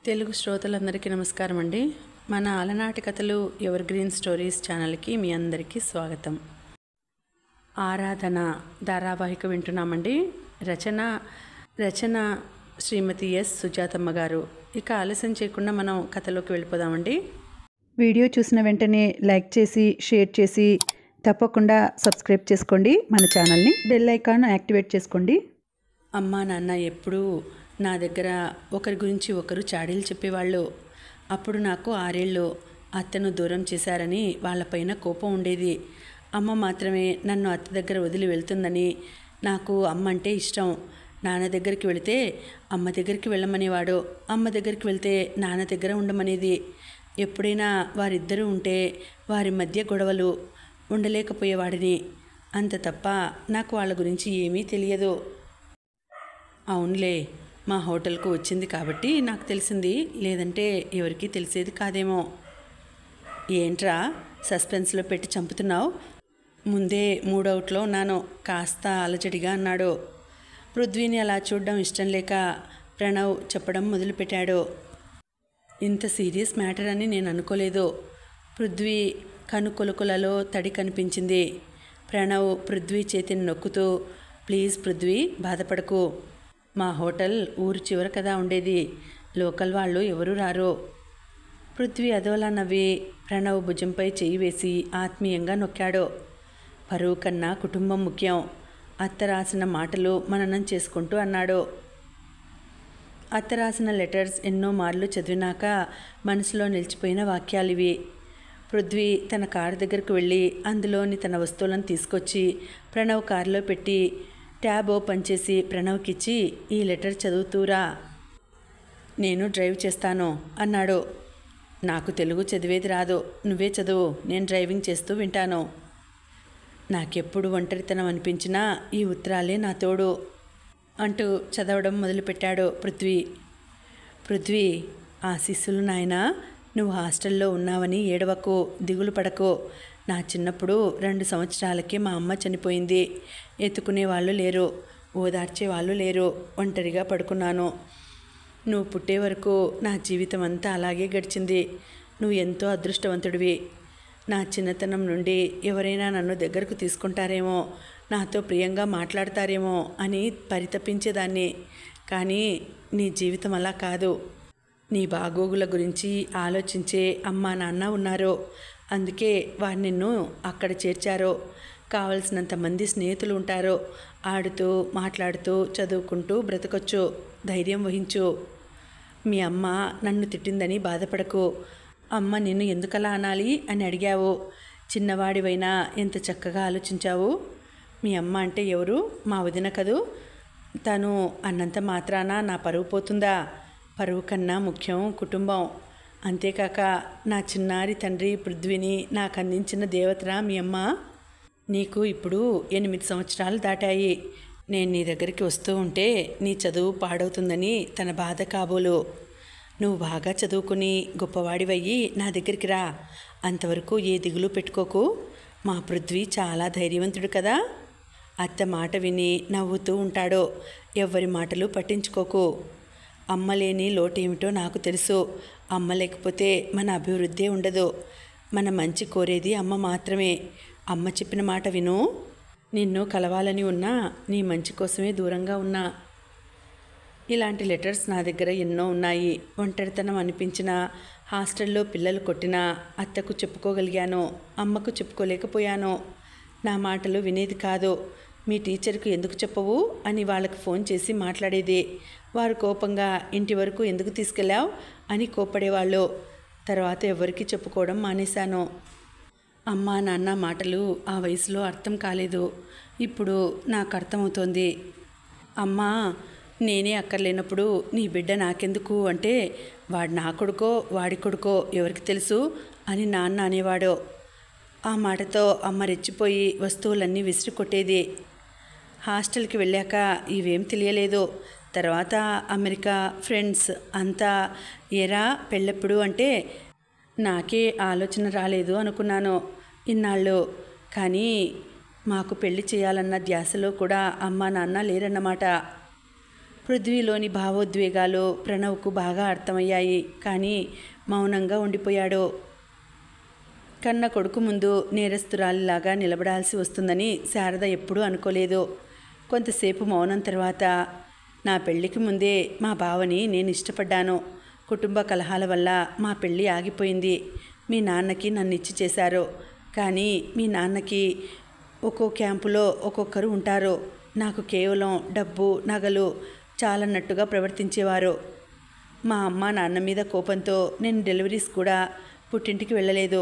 తెలుగు శ్రోతలందరికీ నమస్కారం అండి. మన అలనాటి కథలు ఎవర్ గ్రీన్ స్టోరీస్ ఛానల్కి మీ అందరికీ స్వాగతం. ఆరాధన ధారావాహిక వింటున్నామండి. రచన శ్రీమతి ఎస్ సుజాతమ్మ గారు. ఇక ఆలస్యం చేయకుండా మనం కథలోకి వెళ్ళిపోదామండి. వీడియో చూసిన వెంటనే లైక్ చేసి షేర్ చేసి తప్పకుండా సబ్స్క్రైబ్ చేసుకోండి. మన ఛానల్ని బెల్ ఐకాన్ యాక్టివేట్ చేసుకోండి. అమ్మా నాన్న ఎప్పుడూ నా దగ్గర ఒకరి గురించి ఒకరు చాడీలు చెప్పేవాళ్ళు. అప్పుడు నాకు 6 ఏళ్ళు. అత్తను దూరం చేశారని వాళ్ళపైన కోపం ఉండేది. అమ్మ మాత్రమే నన్ను అత్త దగ్గర వదిలి వెళ్తుందని. నాకు అమ్మ అంటే ఇష్టం. నాన్న దగ్గరికి వెళితే అమ్మ దగ్గరికి వెళ్ళమనేవాడు, అమ్మ దగ్గరికి వెళ్తే నాన్న దగ్గర ఉండమనేది. ఎప్పుడైనా వారిద్దరూ ఉంటే వారి మధ్య గొడవలు, ఉండలేకపోయేవాడిని. అంత తప్ప నాకు వాళ్ళ గురించి ఏమీ తెలియదు. అవునులే, మా హోటల్కు వచ్చింది కాబట్టి నాకు తెలిసింది, లేదంటే ఎవరికీ తెలిసేది కాదేమో. ఏంట్రా సస్పెన్స్లో పెట్టి చంపుతున్నావు? ముందే మూడవుట్లో ఉన్నాను, కాస్త అలజడిగా అన్నాడు. పృథ్వీని అలా చూడడం ఇష్టం లేక ప్రణవ్ చెప్పడం మొదలుపెట్టాడు. ఇంత సీరియస్ మ్యాటర్ అని నేను అనుకోలేదు. పృథ్వీ కనుకొలుకులలో తడి కనిపించింది. ప్రణవ్ పృథ్వీ చేతిని నొక్కుతూ, ప్లీజ్ పృథ్వీ, బాధపడకు. మా హోటల్ ఊరు చివర కదా ఉండేది, లోకల్ వాళ్ళు ఎవరూ రారు. పృథ్వీ అదోలా నవ్వి ప్రణవ్ భుజంపై చేయి వేసి ఆత్మీయంగా నొక్కాడు. పరువు కన్నా కుటుంబం ముఖ్యం. అత్త రాసిన మాటలు మననం చేసుకుంటూ అన్నాడు. అత్త రాసిన లెటర్స్ ఎన్నో మార్లు చదివినాక మనసులో నిలిచిపోయిన వాక్యాలివి. పృథ్వీ తన కారు దగ్గరకు వెళ్ళి అందులోని తన వస్తువులను తీసుకొచ్చి ప్రణవ్ కారులో పెట్టి ట్యాబ్ ఓపెన్ చేసి ప్రణవ్కిచ్చి, ఈ లెటర్ చదువుతూరా, నేను డ్రైవ్ చేస్తాను అన్నాడు. నాకు తెలుగు చదివేది రాదు, నువ్వే చదువు, నేను డ్రైవింగ్ చేస్తూ వింటాను. నాకెప్పుడు ఒంటరితనం అనిపించినా ఈ ఉత్తరాలే నా తోడు అంటూ చదవడం మొదలుపెట్టాడు పృథ్వీ, ఆశీస్సులు నాయనా, నువ్వు హాస్టల్లో ఉన్నావని ఏడవకు, దిగులు పడకు. నా చిన్నప్పుడు 2 సంవత్సరాలకే మా అమ్మ చనిపోయింది. ఎత్తుకునే వాళ్ళు లేరు, ఓదార్చే వాళ్ళు లేరు, ఒంటరిగా పడుకున్నాను. నువ్వు పుట్టే వరకు నా జీవితం అంతా అలాగే గడిచింది. నువ్వు ఎంతో అదృష్టవంతుడివి. నా చిన్నతనం నుండి ఎవరైనా నన్ను దగ్గరకు తీసుకుంటారేమో, నాతో ప్రియంగా మాట్లాడతారేమో అని పరితపించేదాన్ని. కానీ నీ జీవితం అలా కాదు. నీ బాగోగుల గురించి ఆలోచించే అమ్మా నాన్న ఉన్నారు. అందుకే వారు నిన్ను అక్కడ చేర్చారు. కావలసినంత మంది స్నేహితులు ఉంటారు. ఆడుతూ మాట్లాడుతూ చదువుకుంటూ బ్రతకొచ్చు. ధైర్యం వహించు. మీ అమ్మ నన్ను తిట్టిందని బాధపడకు. అమ్మ నిన్ను ఎందుకలా అనాలి అని అడిగావు. చిన్నవాడివైనా ఎంత చక్కగా ఆలోచించావు. మీ అమ్మ అంటే ఎవరు? మా వదిన కదూ. తను అన్నంత మాత్రాన నా పరువు పోతుందా? పరువు కన్నా ముఖ్యం కుటుంబం. అంతేకాక నా చిన్నారి తండ్రి పృథ్వీని నాకు అందించిన దేవతరా మీ అమ్మ. నీకు ఇప్పుడు 8 సంవత్సరాలు దాటాయి. నేను నీ దగ్గరికి వస్తూ ఉంటే నీ చదువు పాడవుతుందని తన బాధ కాబోలు. నువ్వు బాగా చదువుకుని గొప్పవాడివయ్యి నా దగ్గరికి రా. అంతవరకు ఏ దిగులు పెట్టుకోకు. మా పృథ్వీ చాలా ధైర్యవంతుడు కదా. అత్త మాట విని నవ్వుతూ ఉంటాడు. ఎవ్వరి మాటలు పట్టించుకోకు. అమ్మ లేని లోటేమిటో నాకు తెలుసు. అమ్మ లేకపోతే మన అభివృద్ధి ఉండదు. మన మంచి కోరేది అమ్మ మాత్రమే. అమ్మ చెప్పిన మాట విను. నిన్ను కలవాలని ఉన్నా నీ మంచి కోసమే దూరంగా ఉన్నా. ఇలాంటి లెటర్స్ నా దగ్గర ఎన్నో ఉన్నాయి. ఒంటరితనం అనిపించినా, హాస్టల్లో పిల్లలు కొట్టినా అత్తకు చెప్పుకోగలిగాను, అమ్మకు చెప్పుకోలేకపోయాను. నా మాటలు వినేది కాదు. మీ టీచర్కు ఎందుకు చెప్పవు అని వాళ్ళకి ఫోన్ చేసి మాట్లాడేది. వారు కోపంగా ఇంటి వరకు ఎందుకు తీసుకెళ్ళావు అని కోప్పడేవాళ్ళు. తర్వాత ఎవరికి చెప్పుకోవడం మానేశాను. అమ్మ నాన్న మాటలు ఆ వయసులో అర్థం కాలేదు. ఇప్పుడు నాకు అర్థమవుతోంది. అమ్మా, నేనే అక్కర్లేనప్పుడు నీ బిడ్డ నాకెందుకు అంటే, వాడు నా కొడుకో వాడి కొడుకో ఎవరికి తెలుసు అని నాన్న అనేవాడు. ఆ మాటతో అమ్మ రెచ్చిపోయి వస్తువులన్నీ విసిరి కొట్టేది. హాస్టల్కి వెళ్ళాక ఇవేం తెలియలేదు. తర్వాత అమెరికా, ఫ్రెండ్స్ అంతా ఏరా పెళ్ళెప్పుడు అంటే నాకే ఆలోచన రాలేదు అనుకున్నాను ఇన్నాళ్ళు. కానీ మాకు పెళ్లి చేయాలన్న ధ్యాసలో కూడా అమ్మా నాన్న లేరన్నమాట. పృథ్వీలోని భావోద్వేగాలు ప్రణవ్కు బాగా అర్థమయ్యాయి. కానీ మౌనంగా ఉండిపోయాడు. కన్న కొడుకు ముందు నేరస్తురాలిలాగా నిలబడాల్సి వస్తుందని శారద ఎప్పుడూ అనుకోలేదు. కొంతసేపు మౌనం తర్వాత, నా పెళ్లికి ముందే మా బావని నేను ఇష్టపడ్డాను. కుటుంబ కలహాల వల్ల మా పెళ్ళి ఆగిపోయింది. మీ నాన్నకి నన్ను ఇచ్చి చేశారు. కానీ మీ నాన్నకి ఒక్కో క్యాంపులో ఒక్కొక్కరు ఉంటారు. నాకు కేవలం డబ్బు, నగలు చాలన్నట్టుగా ప్రవర్తించేవారు. మా అమ్మ నాన్న మీద కోపంతో నేను డెలివరీస్ కూడా పుట్టింటికి వెళ్ళలేదు.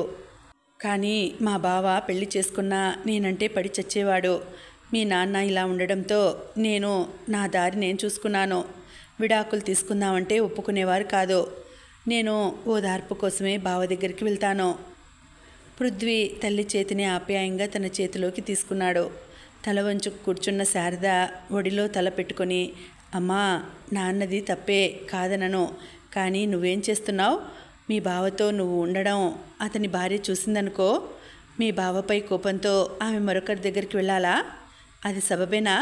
కానీ మా బావ పెళ్లి చేసుకున్నా నేనంటే పడి చచ్చేవాడు. మీ నాన్న ఇలా ఉండడంతో నేను నా దారి నేను చూసుకున్నాను. విడాకులు తీసుకుందామంటే ఒప్పుకునేవారు కాదు. నేను ఓదార్పు కోసమే బావ దగ్గరికి వెళ్తాను. పృథ్వీ తల్లి చేతిని ఆప్యాయంగా తన చేతిలోకి తీసుకున్నాడు. తల వంచు కూర్చున్న శారద ఒడిలో తల పెట్టుకొని, అమ్మా, నాన్నది తప్పే కాదనను. కానీ నువ్వేం చేస్తున్నావు? మీ బావతో నువ్వు ఉండడం అతని భార్య చూసిందనుకో. మీ బావపై కోపంతో ఆమె మరొకరి దగ్గరికి వెళ్ళాలా? అది సబబేనా?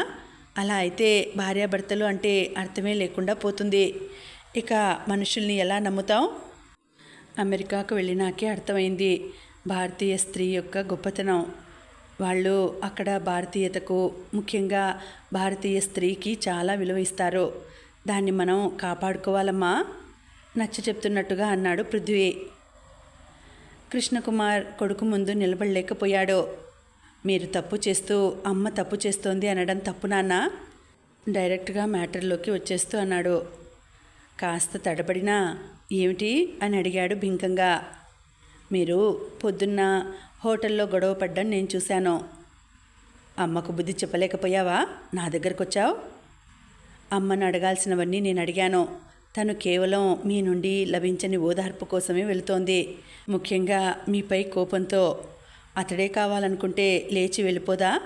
అలా అయితే భార్యాభర్తలు అంటే అర్థమే లేకుండా పోతుంది. ఇక మనుషుల్ని ఎలా నమ్ముతాం? అమెరికాకు వెళ్ళినాకే అర్థమైంది భారతీయ స్త్రీ యొక్క గొప్పతనం. వాళ్ళు అక్కడ భారతీయతకు, ముఖ్యంగా భారతీయ స్త్రీకి చాలా విలువ ఇస్తారు. దాన్ని మనం కాపాడుకోవాలమ్మా, నచ్చ చెప్తున్నట్టుగా అన్నాడు పృథ్వీ. కృష్ణకుమార్ కొడుకు ముందు నిలబడలేకపోయాడు. మీరు తప్పు చేస్తూ అమ్మ తప్పు చేస్తోంది అనడం తప్పు నాన్న, డైరెక్ట్గా మ్యాటర్లోకి వచ్చేస్తూ అన్నాడు. కాస్త తడబడినా ఏమిటి అని అడిగాడు బింకంగా. మీరు పొద్దున్న హోటల్లో గొడవ పడ్డం నేను చూశాను. అమ్మకు బుద్ధి చెప్పలేకపోయావా? నా దగ్గరకు వచ్చావు. అమ్మను అడగాల్సినవన్నీ నేను అడిగాను. తను కేవలం మీ నుండి లభించని ఓదార్పు కోసమే వెళుతోంది. ముఖ్యంగా మీపై కోపంతో. అతడే కావాలనుకుంటే లేచి వెళ్ళిపోదా?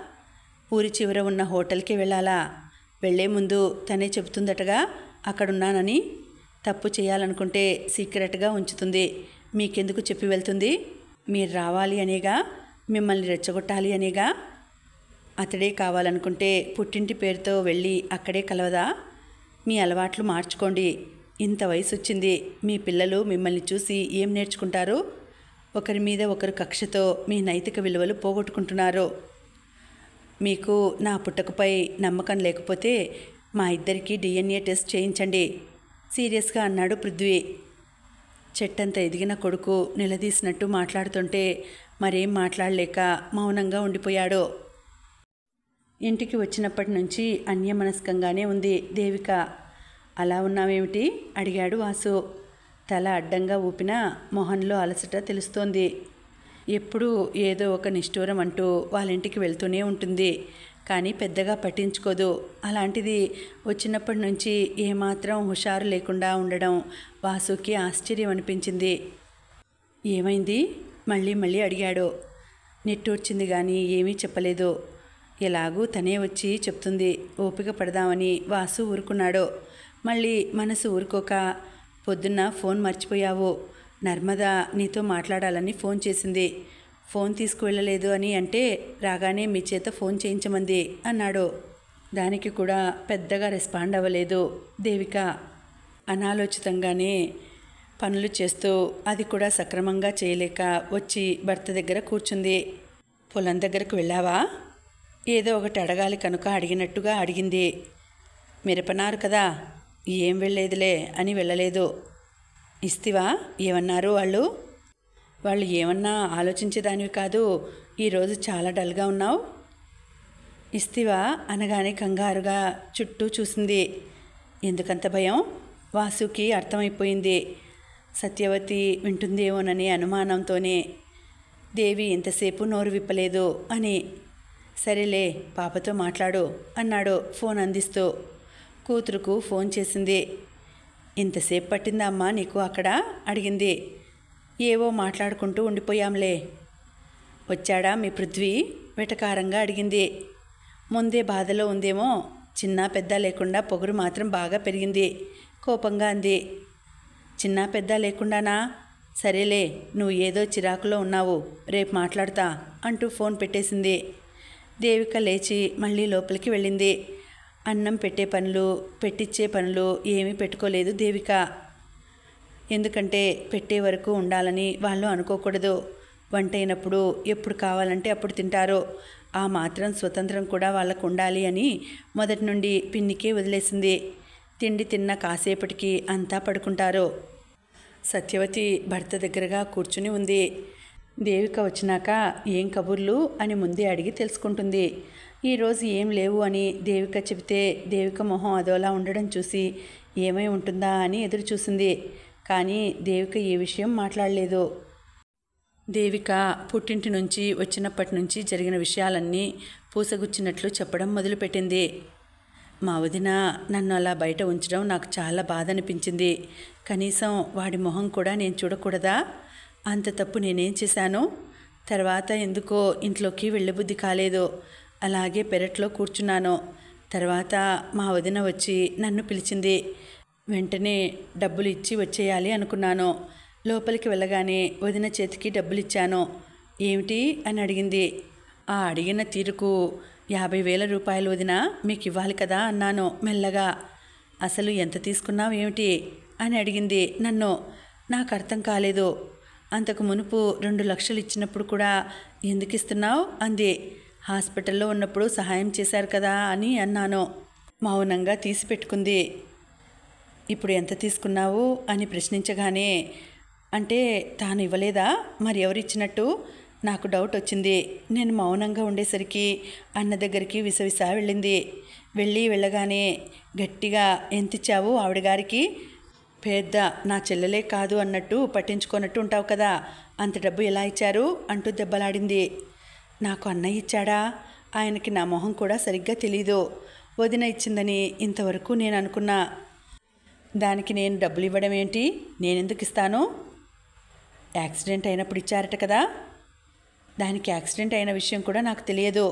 ఊరి చివర ఉన్న హోటల్కి వెళ్ళాలా? వెళ్లే ముందు తనే చెబుతుందటగా అక్కడున్నానని. తప్పు చేయాలనుకుంటే సీక్రెట్గా ఉంచుతుంది. మీకెందుకు చెప్పి వెళ్తుంది? మీరు రావాలి అనేగా, మిమ్మల్ని రెచ్చగొట్టాలి అనేగా. అతడే కావాలనుకుంటే పుట్టింటి పేరుతో వెళ్ళి అక్కడే కలవదా? మీ అలవాట్లు మార్చుకోండి. ఇంత వయసు వచ్చింది. మీ పిల్లలు మిమ్మల్ని చూసి ఏం నేర్చుకుంటారు? ఒకరి మీద ఒకరు కక్షతో మీ నైతిక విలువలు పోగొట్టుకుంటున్నారు. మీకు నా పుట్టకపై నమ్మకం లేకపోతే మా ఇద్దరికీ DNA టెస్ట్ చేయించండి, సీరియస్గా అన్నాడు పృథ్వీ. చెట్టంత ఎదిగిన కొడుకు నిలదీసినట్టు మాట్లాడుతుంటే మరేం మాట్లాడలేక మౌనంగా ఉండిపోయాడు. ఇంటికి వచ్చినప్పటి నుంచి అన్యమనస్కంగానే ఉంది దేవిక. అలా ఉన్నావేమిటి? అడిగాడు వాసు. తల అడ్డంగా ఊపినా మొహంలో అలసట తెలుస్తోంది. ఎప్పుడూ ఏదో ఒక నిష్ఠూరం అంటూ వాళ్ళ ఇంటికి వెళ్తూనే ఉంటుంది. కానీ పెద్దగా పట్టించుకోదు. అలాంటిది వచ్చినప్పటి నుంచి ఏమాత్రం హుషారు లేకుండా ఉండడం వాసుకి ఆశ్చర్యం అనిపించింది. ఏమైంది? మళ్ళీ అడిగాడు. నిట్టూర్చింది కానీ ఏమీ చెప్పలేదు. ఎలాగూ తనే వచ్చి చెప్తుంది, ఓపిక పడదామని వాసు ఊరుకున్నాడు. మళ్ళీ మనసు ఊరుకోక, పొద్దున్న ఫోన్ మర్చిపోయావు. నర్మద నీతో మాట్లాడాలని ఫోన్ చేసింది. ఫోన్ తీసుకువెళ్ళలేదు అని అంటే రాగానే మీ చేత ఫోన్ చేయించమంది అన్నాడు. దానికి కూడా పెద్దగా రెస్పాండ్ అవ్వలేదు దేవిక. అనాలోచితంగానే పనులు చేస్తూ అది కూడా సక్రమంగా చేయలేక వచ్చి భర్త దగ్గర కూర్చుంది. పొలం దగ్గరకు వెళ్ళావా? ఏదో ఒకటి అడగాలి కనుక అడిగినట్టుగా అడిగింది. మిరపనారు కదా, ఏం వెళ్ళలేదులే అని వెళ్ళలేదు. ఇస్తివా? ఏమన్నారు వాళ్ళు? వాళ్ళు ఏమన్నా ఆలోచించేదానివి కాదు. ఈరోజు చాలా డల్గా ఉన్నావు. ఇస్తివా అనగానే కంగారుగా చుట్టూ చూసింది. ఎందుకంత భయం? వాసుకి అర్థమైపోయింది. సత్యవతి వింటుందేమోనని అనుమానంతోనే దేవి ఇంతసేపు నోరు విప్పలేదు అని. సరేలే, పాపతో మాట్లాడు అన్నాడు ఫోన్ అందిస్తూ. కూతురుకు ఫోన్ చేసింది. ఇంతసేపు పట్టిందా అమ్మా నీకు అక్కడ? అడిగింది. ఏవో మాట్లాడుకుంటూ ఉండిపోయాంలే. వచ్చాడా మీ పృథ్వీ? వెటకారంగా అడిగింది. ముందే బాధలో ఉందేమో. చిన్న పెద్ద లేకుండా పొగరు మాత్రం బాగా పెరిగింది. కోపంగా అంది. చిన్న పెద్ద లేకుండానా? సరేలే, నువ్వు ఏదో చిరాకులో ఉన్నావు, రేపు మాట్లాడతా అంటూ ఫోన్ పెట్టేసింది. దేవిక లేచి మళ్ళీ లోపలికి వెళ్ళింది. అన్నం పెట్టే పనులు, పెట్టిచ్చే పనులు ఏమీ పెట్టుకోలేదు దేవిక. ఎందుకంటే పెట్టే వరకు ఉండాలని వాళ్ళు అనుకోకూడదు. వంట అయినప్పుడు ఎప్పుడు కావాలంటే అప్పుడు తింటారు. ఆ మాత్రం స్వతంత్రం కూడా వాళ్ళకు ఉండాలి అని మొదటి నుండి పిన్నికే వదిలేసింది. తిండి తిన్న కాసేపటికి అంతా పడుకుంటారు. సత్యవతి భర్త దగ్గరగా కూర్చుని ఉంది. దేవిక వచ్చినాక ఏం కబుర్లు అని ముందే అడిగి తెలుసుకుంటుంది. ఈరోజు ఏం లేవు అని దేవిక చెబితే దేవిక మొహం అదోలా ఉండడం చూసి ఏమై ఉంటుందా అని ఎదురు చూసింది. కానీ దేవిక ఏ విషయం మాట్లాడలేదు. దేవిక పుట్టింటి నుంచి వచ్చినప్పటి నుంచి జరిగిన విషయాలన్నీ పూసగుచ్చినట్లు చెప్పడం మొదలుపెట్టింది. మా వదిన నన్ను అలా బయట ఉంచడం నాకు చాలా బాధ అనిపించింది. కనీసం వాడి మొహం కూడా నేను చూడకూడదా? అంత తప్పు నేనేం చేశాను? తర్వాత ఎందుకో ఇంట్లోకి వెళ్ళబుద్ధి కాలేదు. అలాగే పెరట్లో కూర్చున్నాను. తర్వాత మా వదిన వచ్చి నన్ను పిలిచింది. వెంటనే డబ్బులు ఇచ్చి వచ్చేయాలి అనుకున్నాను. లోపలికి వెళ్ళగానే వదిన చేతికి డబ్బులు ఇచ్చాను. ఏమిటి అని అడిగింది. ఆ అడిగిన తీరుకు 50,000 రూపాయలు వదిన మీకు ఇవ్వాలి కదా అన్నాను మెల్లగా. అసలు ఎంత తీసుకున్నావు ఏమిటి అని అడిగింది నన్ను. నాకు అర్థం కాలేదు. అంతకు మునుపు 2 లక్షలు ఇచ్చినప్పుడు కూడా ఎందుకు ఇస్తున్నావు అంది. హాస్పిటల్లో ఉన్నప్పుడు సహాయం చేశారు కదా అని అన్నాను. మౌనంగా తీసి పెట్టుకుంది. ఇప్పుడు ఎంత తీసుకున్నావు అని ప్రశ్నించగానే, అంటే తాను ఇవ్వలేదా, మరి ఎవరిచ్చినట్టు నాకు డౌట్ వచ్చింది. నేను మౌనంగా ఉండేసరికి అన్న దగ్గరికి విసవిసా వెళ్ళింది. వెళ్ళగానే గట్టిగా ఎంతిచ్చావు ఆవిడ గారికి? పెద్ద నా చెల్లెలే కాదు అన్నట్టు పట్టించుకోనట్టు ఉంటావు కదా, అంత డబ్బు ఎలా ఇచ్చారు అంటూ దెబ్బలాడింది. నాకు అన్నయ్య ఇచ్చాడా? ఆయనకి నా మొహం కూడా సరిగ్గా తెలీదు. వదిన ఇచ్చిందని ఇంతవరకు నేను అనుకున్నా. దానికి నేను డబ్బులు ఇవ్వడం ఏంటి? నేనెందుకు ఇస్తాను? యాక్సిడెంట్ అయినప్పుడు ఇచ్చారట కదా. దానికి యాక్సిడెంట్ అయిన విషయం కూడా నాకు తెలియదు.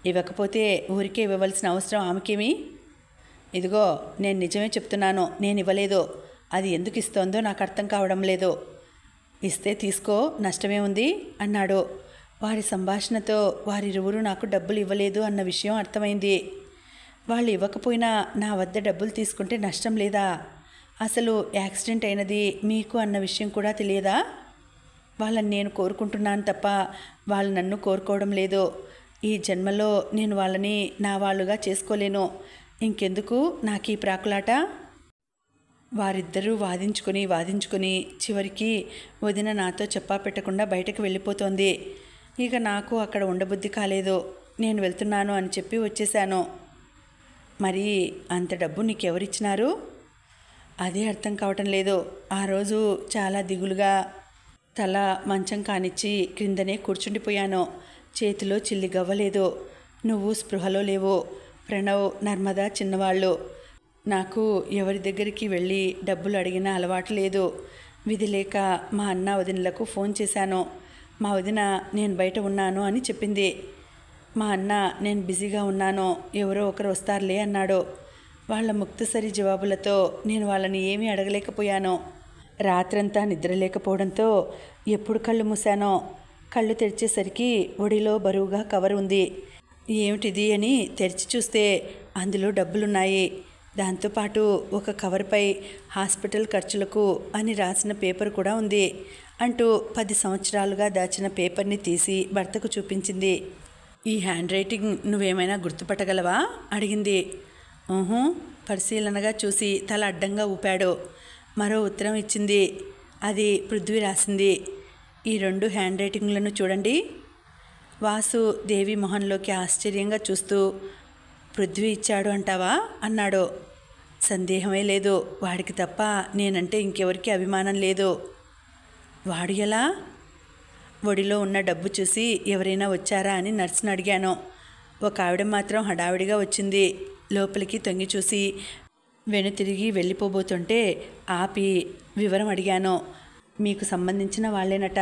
ఇవ్వకపోతే ఊరికే ఇవ్వవలసిన అవసరం ఆమెకేమి? ఇదిగో నేను నిజమే చెప్తున్నాను, నేను ఇవ్వలేదు. అది ఎందుకు ఇస్తోందో నాకు అర్థం కావడం లేదు. ఇస్తే తీసుకో, నష్టమే ఉంది అన్నాడు. వారి సంభాషణతో వారిరువురు నాకు డబ్బులు ఇవ్వలేదు అన్న విషయం అర్థమైంది. వాళ్ళు ఇవ్వకపోయినా నా వద్ద డబ్బులు తీసుకుంటే నష్టం లేదా? అసలు యాక్సిడెంట్ అయినది మీకు అన్న విషయం కూడా తెలియదా? వాళ్ళని నేను కోరుకుంటున్నాను తప్ప వాళ్ళు నన్ను కోరుకోవడం లేదు. ఈ జన్మలో నేను వాళ్ళని నా వాళ్ళుగా చేసుకోలేను. ఇంకెందుకు నాకు ఈ ప్రాకులాట? వారిద్దరూ వాదించుకొని చివరికి వదిన నాతో చెప్పా పెట్టకుండా బయటకు వెళ్ళిపోతోంది. ఇక నాకు అక్కడ ఉండబుద్ధి కాలేదు. నేను వెళ్తున్నాను అని చెప్పి వచ్చేశాను. మరి అంత డబ్బు నీకెవరిచ్చినారు? అదే అర్థం కావటం లేదు. ఆ రోజు చాలా దిగులుగా తల మంచం కానిచ్చి క్రిందనే కూర్చుండిపోయాను. చేతిలో చిల్లి గవ్వలేదు. నువ్వు స్పృహలో లేవు. ప్రణవ్, నర్మద చిన్నవాళ్ళు. నాకు ఎవరి దగ్గరికి వెళ్ళి డబ్బులు అడిగిన అలవాటు లేదు. విధి లేక మా అన్న వదినలకు ఫోన్ చేశాను. మా వదిన నేను బయట ఉన్నాను అని చెప్పింది. మా అన్న నేను బిజీగా ఉన్నాను, ఎవరో ఒకరు వస్తారులే అన్నాడు. వాళ్ళ ముక్తసరి జవాబులతో నేను వాళ్ళని ఏమీ అడగలేకపోయాను. రాత్రంతా నిద్రలేకపోవడంతో ఎప్పుడు కళ్ళు మూసానో కళ్ళు తెరిచేసరికి ఒడిలో బరువుగా కవర్ ఉంది. ఏమిటిది అని తెరిచి చూస్తే అందులో డబ్బులున్నాయి. దాంతోపాటు ఒక కవర్పై హాస్పిటల్ ఖర్చులకు అని రాసిన పేపర్ కూడా ఉంది అంటూ 10 సంవత్సరాలుగా దాచిన పేపర్ని తీసి భర్తకు చూపించింది. ఈ హ్యాండ్ రైటింగ్ నువ్వేమైనా గుర్తుపట్టగలవా అడిగింది. ఊహు పరిశీలనగా చూసి తల అడ్డంగా ఊపాడు. మరో ఉత్తరం ఇచ్చింది. అది పృథ్వీ రాసింది. ఈ 2 హ్యాండ్ రైటింగ్లను చూడండి. వాసు దేవి మొహంలోకి ఆశ్చర్యంగా చూస్తూ, పృథ్వీ ఇచ్చాడు అంటావా అన్నాడు. సందేహమే లేదు, వాడికి తప్ప నేనంటే ఇంకెవరికి అభిమానం లేదు. వాడు ఎలా? ఒడిలో ఉన్న డబ్బు చూసి ఎవరైనా వచ్చారా అని నర్సును అడిగాను. ఒక ఆవిడ మాత్రం హడావిడిగా వచ్చింది. లోపలికి తొంగి చూసి వెనుతిరిగి వెళ్ళిపోబోతుంటే ఆపి వివరం అడిగాను. మీకు సంబంధించిన వాళ్ళేనట,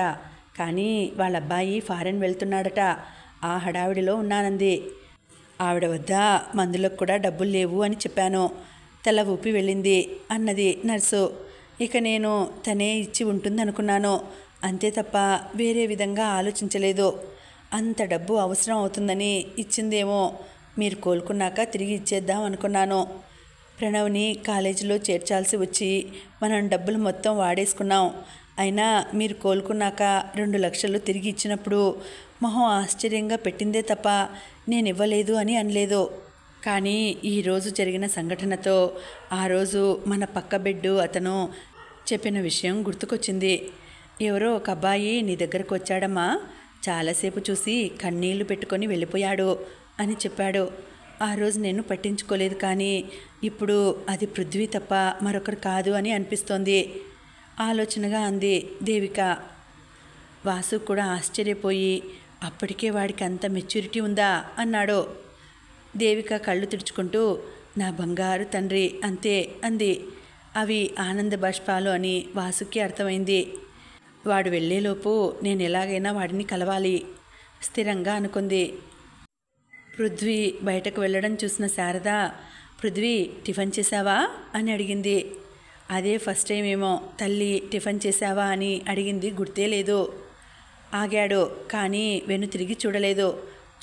కానీ వాళ్ళ అబ్బాయి ఫారెన్ వెళ్తున్నాడట. ఆ హడావిడిలో ఉన్నానంది. ఆవిడ వద్ద మందులకు కూడా డబ్బులు లేవు అని చెప్పాను. తల ఊపి వెళ్ళింది అన్నది నర్సు. ఇక నేను తనే ఇచ్చి ఉంటుందనుకున్నాను, అంతే తప్ప వేరే విధంగా ఆలోచించలేదు. అంత డబ్బు అవసరం అవుతుందని ఇచ్చిందేమో. మీరు కోలుకున్నాక తిరిగి ఇచ్చేద్దాం అనుకున్నాను. ప్రణవ్ని కాలేజీలో చేర్చాల్సి వచ్చి మనం డబ్బులు మొత్తం వాడేసుకున్నాం. అయినా మీరు కోలుకున్నాక 2 లక్షలు తిరిగి ఇచ్చినప్పుడు మొహం ఆశ్చర్యంగా పెట్టిందే తప్ప నేను ఇవ్వలేదు అని అనలేదు. కానీ ఈరోజు జరిగిన సంఘటనతో ఆ రోజు మన పక్క బెడ్డు అతను చెప్పిన విషయం గుర్తుకొచ్చింది. ఎవరో ఒక అబ్బాయి నీ దగ్గరకు వచ్చాడమ్మా, చాలాసేపు చూసి కన్నీళ్లు పెట్టుకొని వెళ్ళిపోయాడు అని చెప్పాడు. ఆ రోజు నేను పట్టించుకోలేదు, కానీ ఇప్పుడు అది పృథ్వీ తప్ప మరొకరు కాదు అని అనిపిస్తోంది ఆలోచనగా అంది దేవిక. వాసు కూడా ఆశ్చర్యపోయి అప్పటికే వాడికి అంత మెచ్యూరిటీ ఉందా అన్నాడు. దేవిక కళ్ళు తుడుచుకుంటూ నా బంగారు తండ్రి అంతే అంది. అవి ఆనంద బాష్పాలు అని వాసుకి అర్థమైంది. వాడు వెళ్ళేలోపు నేను ఎలాగైనా వాడిని కలవాలి స్థిరంగా అనుకుంది. పృథ్వీ బయటకు వెళ్ళడం చూసిన శారద, పృథ్వీ టిఫిన్ చేశావా అని అడిగింది. అదే ఫస్ట్ టైం ఏమో తల్లి టిఫిన్ చేశావా అని అడిగింది, గుర్తే లేదు. ఆగాడు, కానీ వెను తిరిగి చూడలేదు.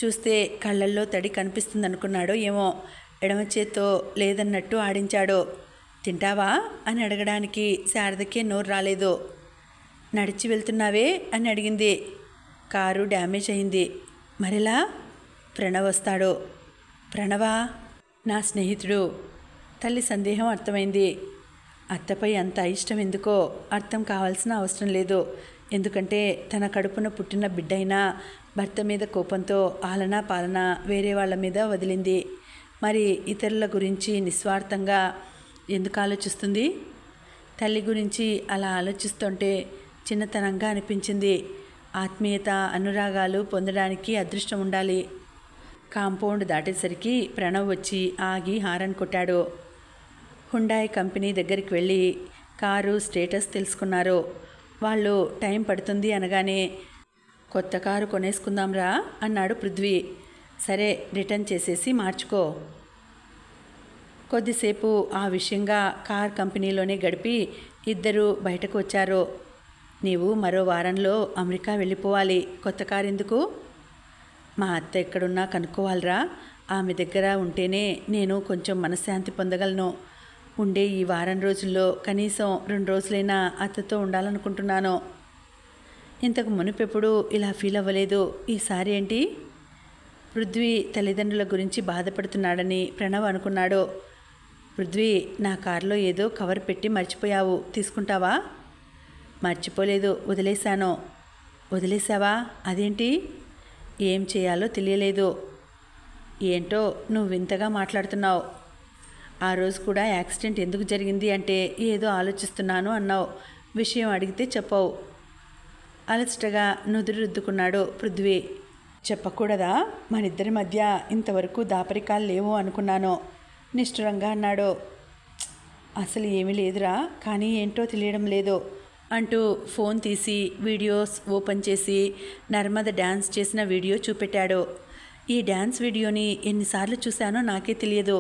చూస్తే కళ్ళల్లో తడి కనిపిస్తుందనుకున్నాడో ఏమో ఎడమ చేత్తో లేదన్నట్టు ఆడించాడు. తింటావా అని అడగడానికి శారదకే నోరు రాలేదు. నడిచి వెళ్తున్నావే అని అడిగింది. కారు డ్యామేజ్ అయింది. మరెలా? ప్రణవ్ వస్తాడు. ప్రణవా? నా స్నేహితుడు. తల్లి సందేహం అర్థమైంది. అత్తపై అంత ఇష్టం ఎందుకో అర్థం కావాల్సిన అవసరం లేదు. ఎందుకంటే తన కడుపున పుట్టిన బిడ్డైనా భర్త మీద కోపంతో ఆలనా పాలన వేరే వాళ్ళ మీద వదిలింది. మరి ఇతరుల గురించి నిస్వార్థంగా ఎందుకు ఆలోచిస్తుంది? తల్లి గురించి అలా ఆలోచిస్తుంటే చిన్నతనంగా అనిపించింది. ఆత్మీయత, అనురాగాలు పొందడానికి అదృష్టం ఉండాలి. కాంపౌండ్ దాటేసరికి ప్రణవ్ వచ్చి ఆగి హారన్ కొట్టాడు. హుండాయ్ కంపెనీ దగ్గరికి వెళ్ళి కారు స్టేటస్ తెలుసుకున్నారు. వాళ్ళు టైం పడుతుంది అనగానే కొత్త కారు కొనేసుకుందాంరా అన్నాడు పృథ్వీ. సరే, రిటర్న్ చేసేసి మార్చుకో. కొద్దిసేపు ఆ విషయంగా కార్ కంపెనీలోనే గడిపి ఇద్దరు బయటకు వచ్చారు. నీవు మరో వారంలో అమెరికా వెళ్ళిపోవాలి. కొత్త కారు ఎందుకు? మా అత్త ఎక్కడున్నా కనుక్కోవాలరా. ఆమె దగ్గర ఉంటేనే నేను కొంచెం మనశ్శాంతి పొందగలను. ఉండే ఈ వారం రోజుల్లో కనీసం 2 రోజులైనా అత్తతో ఉండాలనుకుంటున్నాను. ఇంతకు మునుపెప్పుడు ఇలా ఫీల్ అవ్వలేదు. ఈసారి ఏంటి? పృథ్వీ తల్లిదండ్రుల గురించి బాధపడుతున్నాడని ప్రణవ్ అనుకున్నాడు. పృథ్వీ, నా కారులో ఏదో కవర్ పెట్టి మర్చిపోయావు, తీసుకుంటావా? మర్చిపోలేదు, వదిలేశాను. వదిలేసావా? అదేంటి? ఏం చేయాలో తెలియలేదు. ఏంటో నువ్వు వింతగా మాట్లాడుతున్నావు. ఆ రోజు కూడా యాక్సిడెంట్ ఎందుకు జరిగింది అంటే ఏదో ఆలోచిస్తున్నాను అన్నావు. విషయం అడిగితే చెప్పవు. అలసటగా నుదురు రుద్దుకున్నాడు పృథ్వీ. చెప్పకూడదా? మనిద్దరి మధ్య ఇంతవరకు దాపరికాలు లేవు అనుకున్నాను నిష్ఠురంగా అన్నాడు. అసలు ఏమీ లేదురా, కానీ ఏంటో తెలియడం లేదు అంటూ ఫోన్ తీసి వీడియోస్ ఓపెన్ చేసి నర్మద డ్యాన్స్ చేసిన వీడియో చూపెట్టాడు. ఈ డ్యాన్స్ వీడియోని ఎన్నిసార్లు చూశానో నాకే తెలియదు.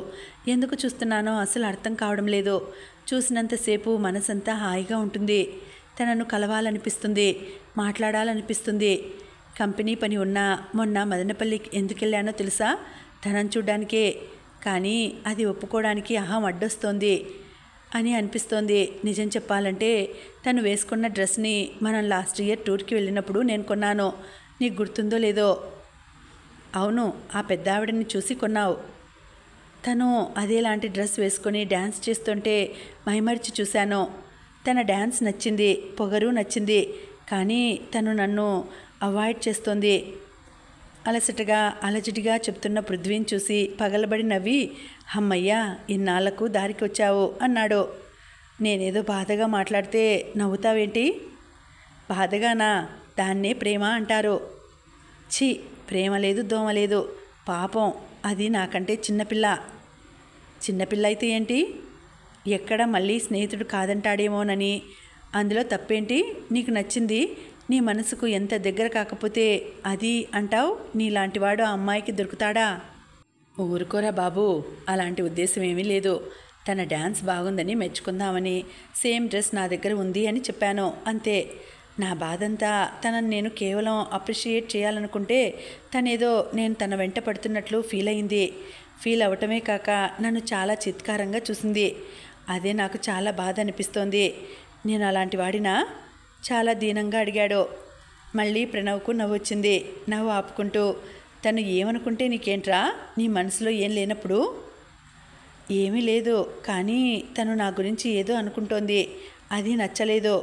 ఎందుకు చూస్తున్నానో అసలు అర్థం కావడం లేదు. చూసినంతసేపు మనసంతా హాయిగా ఉంటుంది. తనను కలవాలనిపిస్తుంది, మాట్లాడాలనిపిస్తుంది. కంపెనీ పని ఉన్నా మొన్న మదనపల్లికి ఎందుకు వెళ్ళానో తెలుసా? తనను చూడ్డానికే. కానీ అది ఒప్పుకోవడానికి అహం అడ్డొస్తోంది అని అనిపిస్తోంది. నిజం చెప్పాలంటే తను వేసుకున్న డ్రెస్ని మనం లాస్ట్ ఇయర్ టూర్కి వెళ్ళినప్పుడు నేను కొన్నాను. నీకు గుర్తుందో లేదో? అవును, ఆ పెద్ద ఆవిడని చూసి కొన్నావు. తను అదేలాంటి డ్రెస్ వేసుకొని డ్యాన్స్ చేస్తుంటే మైమరిచి చూశాను. తన డ్యాన్స్ నచ్చింది, పొగరు నచ్చింది, కానీ తను నన్ను అవాయిడ్ చేస్తోంది. అలసటగా అలజడిగా చెప్తున్న పృథ్వీని చూసి పగలబడి నవ్వి, అమ్మయ్యా, ఇన్నాళ్లకు దారికి వచ్చావు అన్నాడు. నేనేదో బాధగా మాట్లాడితే నవ్వుతావేంటి? బాధగానా? దాన్నే ప్రేమ అంటారు. ఛీ, ప్రేమ లేదు, దోమ లేదు. పాపం, అది నాకంటే చిన్నపిల్ల. చిన్నపిల్ల అయితే ఏంటి? ఎక్కడ మళ్ళీ స్నేహితుడు కాదంటాడేమోనని. అందులో తప్పేంటి? నీకు నచ్చింది, నీ మనసుకు ఎంత దగ్గర కాకపోతే అది అంటావు. నీలాంటివాడు ఆ అమ్మాయికి దొరుకుతాడా? ఊరుకోరా బాబు, అలాంటి ఉద్దేశం ఏమీ లేదు. తన డ్యాన్స్ బాగుందని మెచ్చుకుందామని సేమ్ డ్రెస్ నా దగ్గర ఉంది అని చెప్పాను అంతే. నా బాధంతా తనని నేను కేవలం అప్రిషియేట్ చేయాలనుకుంటే తనేదో నేను తన వెంట పడుతున్నట్లు ఫీల్ అయింది. ఫీల్ అవటమే కాక నన్ను చాలా చిత్కారంగా చూసింది. అదే నాకు చాలా బాధ అనిపిస్తోంది. నేను అలాంటి వాడినా? చాలా దీనంగా అడిగాడు. మళ్ళీ ప్రణవ్కు నవ్వు వచ్చింది. నవ్వు ఆపుకుంటూ, తను ఏమనుకుంటే నీకేంట్రా, నీ మనసులో ఏం లేనప్పుడు? ఏమీ లేదు, కానీ తను నా గురించి ఏదో అనుకుంటోంది, అది నచ్చలేదు.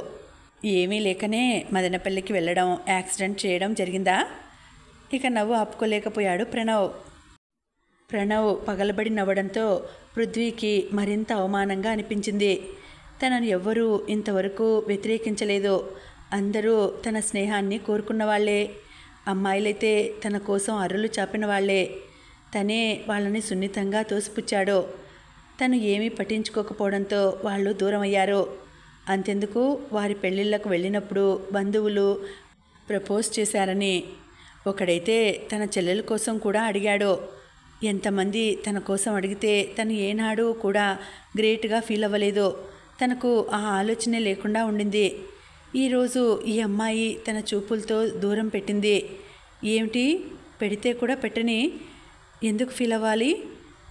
ఏమీ లేకనే మదనపల్లికి వెళ్ళడం, యాక్సిడెంట్ చేయడం జరిగిందా? ఇక నవ్వు ఆపుకోలేకపోయాడు ప్రణవ్ పగలబడి నవ్వడంతో పృథ్వీకి మరింత అవమానంగా అనిపించింది. తనను ఎవ్వరూ ఇంతవరకు వ్యతిరేకించలేదు. అందరూ తన స్నేహాన్ని కోరుకున్న వాళ్లే. అమ్మాయిలైతే తన కోసం అర్రులు చాపిన వాళ్లే. తనే వాళ్ళని సున్నితంగా తోసిపుచ్చాడు. తను ఏమీ పట్టించుకోకపోవడంతో వాళ్ళు దూరం అయ్యారు. అంతెందుకు, వారి పెళ్ళిళ్ళకు వెళ్ళినప్పుడు బంధువులు ప్రపోజ్ చేశారని. ఒకడైతే తన చెల్లెల కోసం కూడా అడిగాడు. ఎంతమంది తన కోసం అడిగితే తను ఏనాడు కూడా గ్రేట్గా ఫీల్ అవ్వలేదు. తనకు ఆ ఆలోచనే లేకుండా ఉండింది. ఈరోజు ఈ అమ్మాయి తన చూపులతో దూరం పెట్టింది. ఏమిటి, పెడితే కూడా పెట్టని ఎందుకు ఫీల్ అవ్వాలి?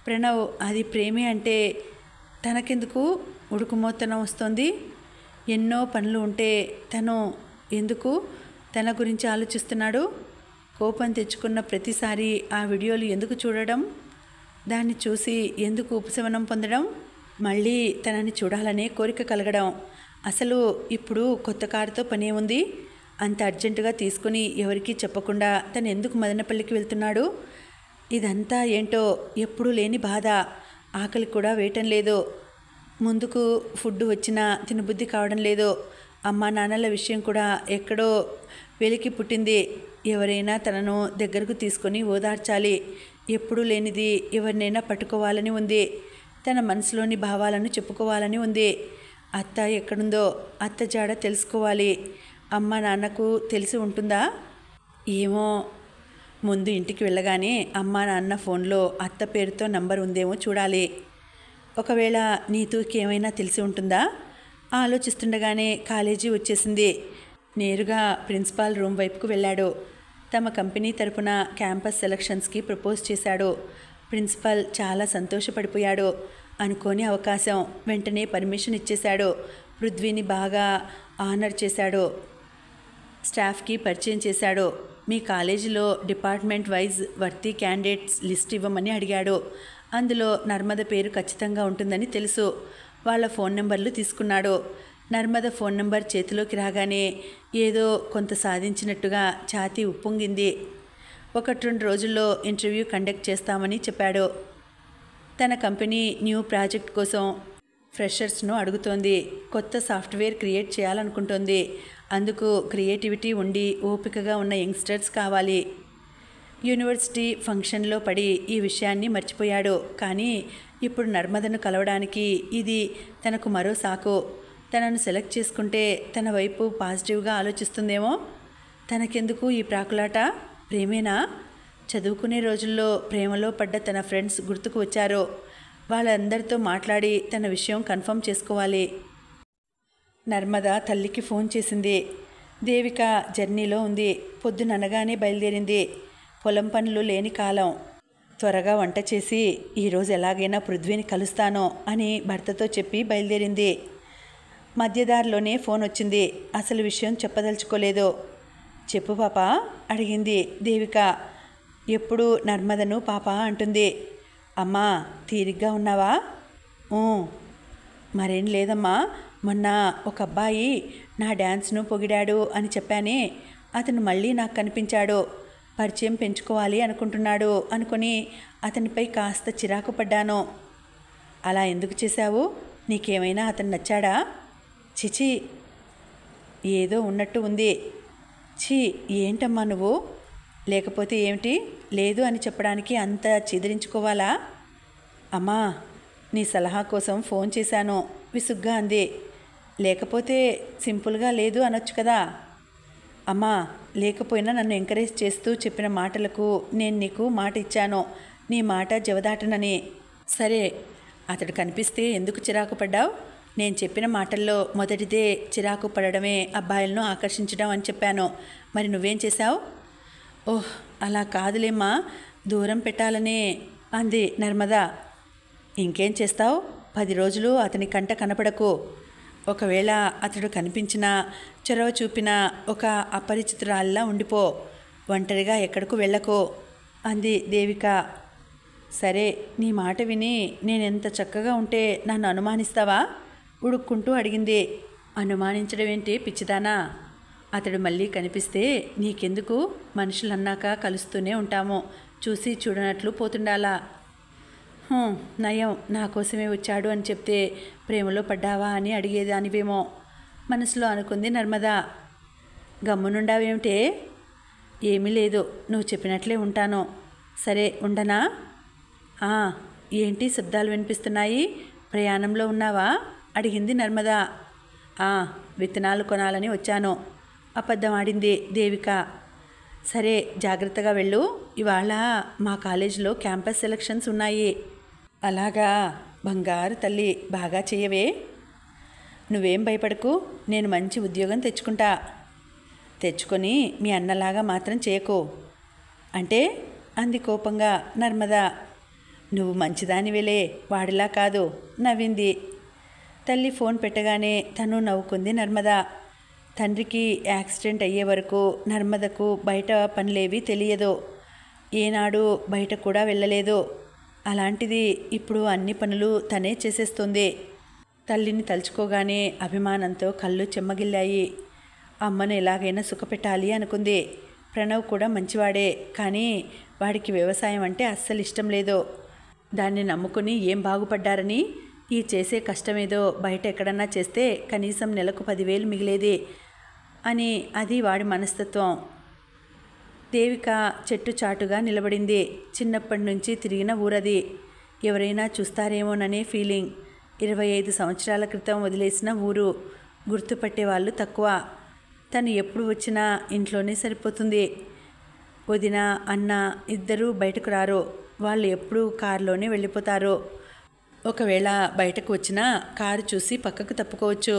ప్రణవ్ అది ప్రేమే అంటే తనకెందుకు ఉడుకుమోతనం వస్తుంది? ఎన్నో పనులు ఉంటే తను ఎందుకు తన గురించి ఆలోచిస్తున్నాడు? కోపం తెచ్చుకున్న ప్రతిసారి ఆ వీడియోలు ఎందుకు చూడడం? దాన్ని చూసి ఎందుకు ఉపశమనం పొందడం? మళ్ళీ తనని చూడాలనే కోరిక కలగడం. అసలు ఇప్పుడు కొత్త కారుతో పనే ఉంది. అంత అర్జెంటుగా తీసుకుని ఎవరికీ చెప్పకుండా తను ఎందుకు మదనపల్లికి వెళ్తున్నాడు? ఇదంతా ఏంటో ఎప్పుడూ లేని బాధ. ఆకలి కూడా వేయటం లేదు. ముందుకు ఫుడ్ వచ్చినా తినబుద్ధి కావడం లేదు. అమ్మా నాన్నల విషయం కూడా ఎక్కడో వెలికి పుట్టింది. ఎవరైనా తనను దగ్గరకు తీసుకొని ఓదార్చాలి. ఎప్పుడూ లేనిది ఎవరినైనా పట్టుకోవాలని ఉంది. తన మనసులోని భావాలను చెప్పుకోవాలని ఉంది. అత్త ఎక్కడుందో అత్త జాడ తెలుసుకోవాలి. అమ్మ నాన్నకు తెలిసి ఉంటుందా? ఏమో. ముందు ఇంటికి వెళ్ళగానే అమ్మ నాన్న ఫోన్లో అత్త పేరుతో నంబర్ ఉందేమో చూడాలి. ఒకవేళ నీతుకి ఏమైనా తెలిసి ఉంటుందా? ఆలోచిస్తుండగానే కాలేజీ వచ్చేసింది. నేరుగా ప్రిన్సిపాల్ రూమ్ వైపుకు వెళ్ళాడు. తమ కంపెనీ తరపున క్యాంపస్ సెలక్షన్స్కి ప్రపోజ్ చేశాడు. ప్రిన్సిపల్ చాలా సంతోషపడిపోయాడు. అనుకోని అవకాశం. వెంటనే పర్మిషన్ ఇచ్చేశాడు. పృథ్వీని బాగా ఆనర్ చేశాడు. స్టాఫ్కి పరిచయం చేశాడు. మీ కాలేజీలో department wise worthy candidates list ఇవ్వమని అడిగాడు. అందులో నర్మద పేరు ఖచ్చితంగా ఉంటుందని తెలుసు. వాళ్ళ ఫోన్ నెంబర్లు తీసుకున్నాడు. నర్మద ఫోన్ నెంబర్ చేతిలోకి రాగానే ఏదో కొంత సాధించినట్టుగా ఛాతీ ఉప్పొంగింది. 1-2 రోజుల్లో ఇంటర్వ్యూ కండక్ట్ చేస్తామని చెప్పాడు. తన కంపెనీ న్యూ ప్రాజెక్ట్ కోసం ఫ్రెషర్స్ను అడుగుతోంది. కొత్త సాఫ్ట్వేర్ క్రియేట్ చేయాలనుకుంటోంది. అందుకు క్రియేటివిటీ ఉండి ఓపికగా ఉన్న యంగ్స్టర్స్ కావాలి. యూనివర్సిటీ ఫంక్షన్లో పడి ఈ విషయాన్ని మర్చిపోయాడు. కానీ ఇప్పుడు నర్మదను కలవడానికి ఇది తనకు మరో సాకు. తనను సెలెక్ట్ చేసుకుంటే తన వైపు పాజిటివ్గా ఆలోచిస్తుందేమో. తనకెందుకు ఈ ప్రాకులాట? ప్రేమేనా? చదువుకునే రోజుల్లో ప్రేమలో పడ్డ తన ఫ్రెండ్స్ గుర్తుకు వచ్చారు. వాళ్ళందరితో మాట్లాడి తన విషయం కన్ఫర్మ్ చేసుకోవాలి. నర్మద తల్లికి ఫోన్ చేసింది. దేవిక జర్నీలో ఉంది. పొద్దుననగానే బయలుదేరింది. పొలం పనులు లేని కాలం. త్వరగా వంట చేసి ఈరోజు ఎలాగైనా పృథ్వీని కలుస్తాను అని భర్తతో చెప్పి బయలుదేరింది. మధ్యదారిలోనే ఫోన్ వచ్చింది. అసలు విషయం చెప్పదలుచుకోలేదు. చెప్పు పాప అడిగింది దేవిక. ఎప్పుడు నర్మదను పాప అంటుంది. అమ్మా తీరిగ్గా ఉన్నావా? మరేం లేదమ్మా, మొన్న ఒక అబ్బాయి నా డ్యాన్స్ను పొగిడాడు అని చెప్పానే, అతను మళ్ళీ నాకు కనిపించాడు. పరిచయం పెంచుకోవాలి అనుకుంటున్నాడు అనుకుని అతనిపై కాస్త చిరాకు పడ్డాను. అలా ఎందుకు చేశావు? నీకేమైనా అతను నచ్చాడా? చిచి, ఏదో ఉన్నట్టు ఉంది. ఛీ, ఏంటమ్మా నువ్వు? లేకపోతే ఏమిటి? లేదు అని చెప్పడానికి అంత చిదిరించుకోవాలా? అమ్మా, నీ సలహా కోసం ఫోన్ చేశాను విసుగ్గా అంది. లేకపోతే సింపుల్గా లేదు అనొచ్చు కదా. అమ్మా, లేకపోయినా నన్ను ఎంకరేజ్ చేస్తూ చెప్పిన మాటలకు నేను నీకు మాట ఇచ్చాను. నీ మాట జవదాటనని. సరే, అతడు కనిపిస్తే ఎందుకు చిరాకు పడ్డావు? నేను చెప్పిన మాటల్లో మొదటిదే చిరాకు పడడమే అబ్బాయిలను ఆకర్షించడం అని చెప్పాను. మరి నువ్వేం చేశావు? ఓహ్, అలా కాదులేమ్మా, దూరం పెట్టాలనే అంది నర్మద. ఇంకేం చేస్తావు? 10 రోజులు అతని కంట కనపడకు. ఒకవేళ అతడు కనిపించినా చొరవ చూపినా ఒక అపరిచితురాలిలా ఉండిపో. ఒంటరిగా ఎక్కడకు వెళ్ళకు అంది దేవిక. సరే, నీ మాట విని నేనెంత చక్కగా ఉంటే నన్ను అనుమానిస్తావా? ఉడుక్కుంటూ అడిగింది. అనుమానించడం ఏంటి పిచ్చిదానా? అతడు మళ్ళీ కనిపిస్తే నీకెందుకు? మనుషులన్నాక కలుస్తూనే ఉంటాము, చూసి చూడనట్లు పోతుండాలా? నయం, నా కోసమే వచ్చాడు అని చెప్తే ప్రేమలో పడ్డావా అని అడిగేదానివేమో మనసులో అనుకుంది నర్మద. గమ్మునుండావేమిటే? ఏమీ లేదు, నువ్వు చెప్పినట్లే ఉంటాను. సరే, ఉండనా? ఏంటి శబ్దాలు వినిపిస్తున్నాయి? ప్రయాణంలో ఉన్నావా? అడిగింది నర్మద. విత్తనాలు కొనాలని వచ్చాను అబద్ధం ఆడింది దేవిక. సరే, జాగ్రత్తగా వెళ్ళు. ఇవాళ మా కాలేజీలో క్యాంపస్ సెలక్షన్స్ ఉన్నాయి. అలాగా? బంగారు తల్లి, బాగా చెయ్యవే. నువ్వేం భయపడకు, నేను మంచి ఉద్యోగం తెచ్చుకుంటా. తెచ్చుకొని మీ అన్నలాగా మాత్రం చేయకు. అంటే? అంది కోపంగా నర్మద. నువ్వు మంచిదానివేలే, వాడిలా కాదు నవ్వింది. తల్లి ఫోన్ పెట్టగానే తను నవ్వుకుంది నర్మద. తండ్రికి యాక్సిడెంట్ అయ్యే వరకు నర్మదకు బయట పనులేవి తెలియదు. ఏనాడు బయట కూడా వెళ్ళలేదు. అలాంటిది ఇప్పుడు అన్ని పనులు తనే చేసేస్తుంది. తల్లిని తలుచుకోగానే అభిమానంతో కళ్ళు చెమ్మగిల్లాయి. అమ్మను ఎలాగైనా సుఖపెట్టాలి అనుకుంది. ప్రణవ్ కూడా మంచివాడే, కానీ వాడికి వ్యవసాయం అంటే అస్సలు ఇష్టం లేదు. దాన్ని నమ్ముకుని ఏం బాగుపడ్డారని? ఈ చేసే కష్టమేదో బయట ఎక్కడన్నా చేస్తే కనీసం నెలకు 10,000 మిగిలేది అని అది వాడి మనస్తత్వం. దేవిక చెట్టు చాటుగా నిలబడింది. చిన్నప్పటి నుంచి తిరిగిన ఊరది. ఎవరైనా చూస్తారేమోననే ఫీలింగ్. 25 సంవత్సరాల క్రితం వదిలేసిన ఊరు. గుర్తుపట్టేవాళ్ళు తక్కువ. తను ఎప్పుడు వచ్చినా ఇంట్లోనే సరిపోతుంది. వదిన, అన్న ఇద్దరూ బయటకు రారు. వాళ్ళు ఎప్పుడూ కారులోనే వెళ్ళిపోతారు. ఒకవేళ బయటకు వచ్చినా కారు చూసి పక్కకు తప్పుకోవచ్చు.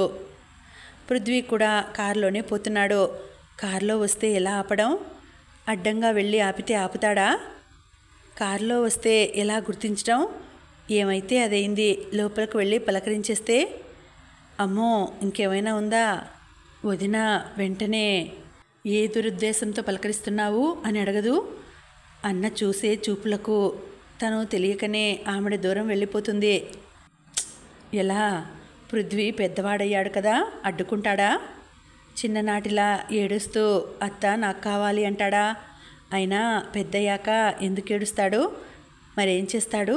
పృథ్వీ కూడా కారులోనే పోతున్నాడు. కారులో వస్తే ఎలా ఆపడం? అడ్డంగా వెళ్ళి ఆపితే ఆపుతాడా? కారులో వస్తే ఎలా గుర్తించడం? ఏమైతే అదైంది, లోపలికి వెళ్ళి పలకరించేస్తే? అమ్మో, ఇంకేమైనా ఉందా? వదిన వెంటనే ఏ దురుద్దేశంతో పలకరిస్తున్నావు అని అడగదు. అన్న చూసే చూపులకు తను తెలియకనే ఆమెడ దూరం వెళ్ళిపోతుంది. ఎలా? పృథ్వీ పెద్దవాడయ్యాడు కదా, అడ్డుకుంటాడా? చిన్ననాటిలా ఏడుస్తూ అత్త నాకు కావాలి అంటాడా? అయినా పెద్దయ్యాక ఎందుకు ఏడుస్తాడు? మరేం చేస్తాడు?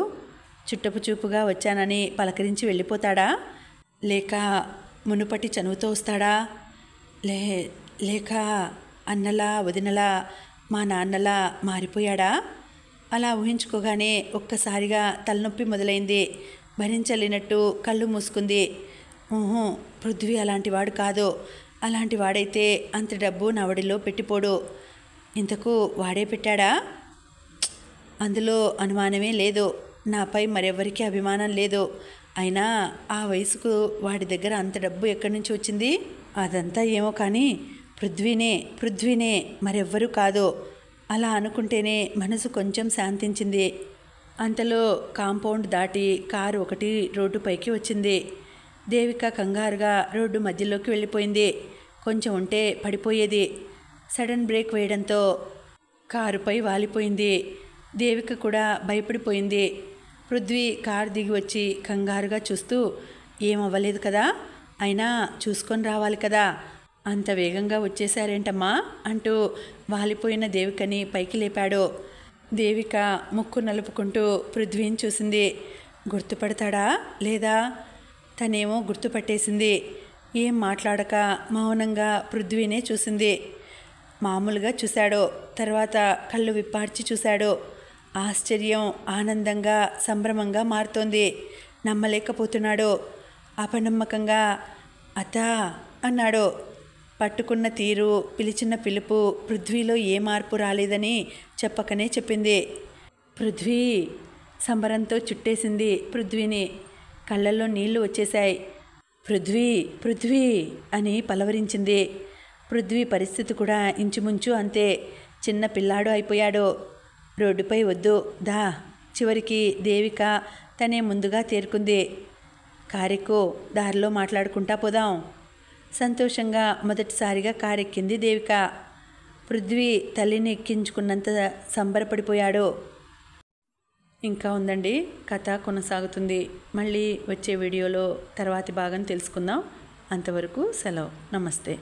చుట్టపు చూపుగా వచ్చానని పలకరించి వెళ్ళిపోతాడా? లేక మునుపటి చనువుతో వస్తాడా? లేక అన్నలా వదినలా మా నాన్నలా మారిపోయాడా? అలా ఊహించుకోగానే ఒక్కసారిగా తలనొప్పి మొదలైంది. భరించలేనట్టు కళ్ళు మూసుకుంది. పృథ్వీ అలాంటివాడు కాదు. అలాంటి వాడైతే అంత డబ్బు నవడిలో పెట్టిపోడు. ఇంతకు వాడే పెట్టాడా? అందులో అనుమానమే లేదు. నాపై మరెవ్వరికీ అభిమానం లేదు. అయినా ఆ వయసుకు వాడి దగ్గర అంత డబ్బు ఎక్కడి నుంచి వచ్చింది? అదంతా ఏమో కానీ పృథ్వీనే, మరెవ్వరూ కాదు. అలా అనుకుంటేనే మనసు కొంచెం శాంతించింది. అంతలో కాంపౌండ్ దాటి కారు ఒకటి రోడ్డుపైకి వచ్చింది. దేవిక కంగారుగా రోడ్డు మధ్యలోకి వెళ్ళిపోయింది. కొంచెం ఉంటే పడిపోయేది. సడన్ బ్రేక్ వేయడంతో కారుపై వాలిపోయింది. దేవిక కూడా భయపడిపోయింది. పృథ్వీ కారు దిగి వచ్చి కంగారుగా చూస్తూ, ఏమవ్వలేదు కదా, అయినా చూసుకొని రావాలి కదా, అంత వేగంగా వచ్చేశారేంటమ్మా అంటూ వాలిపోయిన దేవికని పైకి లేపాడు. దేవిక ముక్కు నలుపుకుంటూ పృథ్వీని చూసింది. గుర్తుపడతాడా లేదా? తనేమో గుర్తుపట్టేసింది. ఏం మాట్లాడక మౌనంగా పృథ్వీనే చూసింది. మామూలుగా చూశాడు. తర్వాత కళ్ళు విప్పార్చి చూశాడు. ఆశ్చర్యం ఆనందంగా సంభ్రమంగా మారుతోంది. నమ్మలేకపోతున్నాడు. అపనమ్మకంగా అత్తా అన్నాడు. పట్టుకున్న తీరు, పిలిచిన పిలుపు పృథ్వీలో ఏ మార్పు రాలేదని చెప్పకనే చెప్పింది. పృథ్వీ సంబరంతో చుట్టేసింది పృథ్వీని. కళ్ళల్లో నీళ్లు వచ్చేశాయి. పృథ్వీ పృథ్వీ అని పలవరించింది. పృథ్వీ పరిస్థితి కూడా ఇంచుమించు అంతే. చిన్న పిల్లాడు అయిపోయాడు. రోడ్డుపై వద్దు దా. చివరికి దేవిక తనే ముందుగా తేరుకుంది. కారెక్కు, దారిలో మాట్లాడుకుంటా పోదాం. సంతోషంగా మొదటిసారిగా కారెక్కింది దేవిక. పృథ్వీ తల్లిని ఎక్కించుకున్నంత సంబరపడిపోయాడు. ఇంకా ఉందండి, కథ కొనసాగుతుంది. మళ్ళీ వచ్చే వీడియోలో తర్వాతి భాగం తెలుసుకుందాం. అంతవరకు సెలవు. నమస్తే.